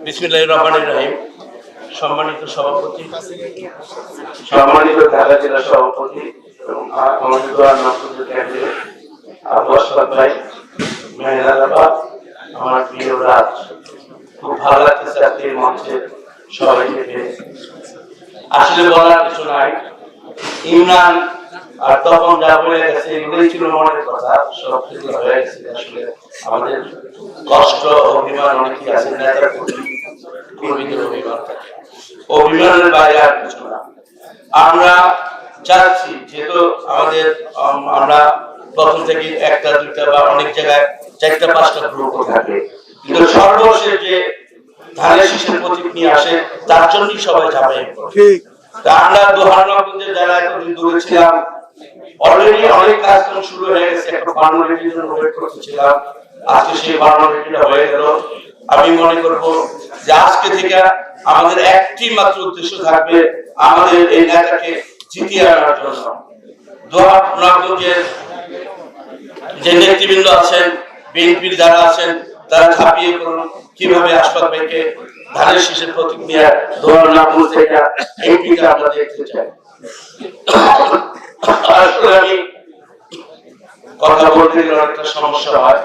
বিসমিল্লাহির রহমানির রহিম। সম্মানিত সভাপতি, সম্মানিত ঢাকা জেলা সভাপতি এবং আমাদের দোয়ার নামপুর ক্যান্ডিডেট আব্বাসাদ ভাই, মেহরাবাদ, আমার প্রিয় রাজ, খুব ভালো লাগতেছে আজকে এই মঞ্চে সবাইকে পেয়ে। আসলে বলার কিছু নাই, ইমরান আর তখন যা বলে গেছে এগুলোই ছিল মনের কথা, সব কিছু হয়ে গেছে। আসলে আমাদের কষ্ট অভিমান অনেকই আছে, নেতার কর্মীদের অভিমান থাকে, অভিমানের বাইরে আর কিছু না। আমরা চাচ্ছি যেহেতু আমাদের আমরা প্রথম থেকে একটা দুইটা বা অনেক জায়গায় চারটা পাঁচটা গ্রুপ থাকে, কিন্তু সর্বশেষ যে ধানের শীষের প্রতীক নিয়ে আসে তার জন্যই সবাই ঝাঁপাই পড়ে। আমরা দোহারনগঞ্জের যারা এতদিন দূরে ছিলাম, অলরেডি অনেক কাজকর্ম শুরু হয়ে গেছে, একটা ফর্মালিটির জন্য ওয়েট করতেছিলাম, আজকে সেই ফর্মালিটিটা হয়ে গেল। আমি মনে করব যে আজকে থেকে আমাদের একটি মাত্র উদ্দেশ্য থাকবে, আমাদের এই নেতাকে জিতিয়ে আনার জন্য। দোহারনগঞ্জের যে নেতৃবৃন্দ আছেন, বিএনপির যারা আছেন, তারা ঝাঁপিয়ে পড়ুন কিভাবে আশফাক ভাইকে ধানের শীষের প্রতীক নিয়ে দোহারনগঞ্জ থেকে এমপিটা আমরা দেখতে চাই। আসলে আমি কথা বলতে গেলে অনেকটা সমস্যা হয়।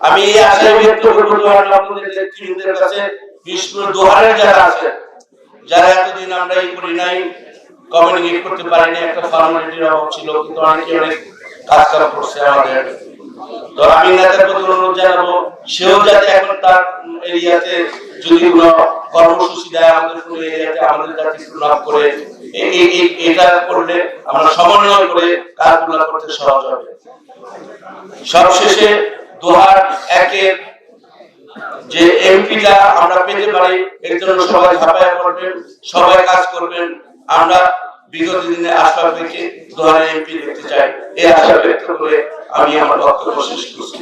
আমি এই আশায় ব্যক্ত করবো দোহারনগঞ্জের নেতৃবৃন্দের কাছে, বিশেষ করে দোহারের যারা আছে, যারা এতদিন আমরা এই করি নাই, কমিউনিকেট করতে পারিনি, একটা ফর্মালিটির অভাব ছিল, কিন্তু অনেকে অনেক কাজ করা করছে আমাদের। তো আমি নেতার প্রতি অনুরোধ জানাবো, সেও যাতে এখন তার এরিয়াতে যদি কোনো কর্মসূচি দেয়, আমাদের কোনো এরিয়াতে আমাদের যাতে একটু লাভ করে, এটা করলে আমরা সমন্বয় করে কাজগুলো করতে সহজ হবে। সবশেষে দোহার একের যে এমপিটা আমরা পেতে পারি, এর জন্য সবাই ঝাঁপায়া পড়বেন, সবাই কাজ করবেন। আমরা বিগত দিনে আশফাক ভাইকে দোহারের এমপি দেখতে চাই, এই আশা ব্যক্ত করে আমি আমার বক্তব্য শেষ করছি।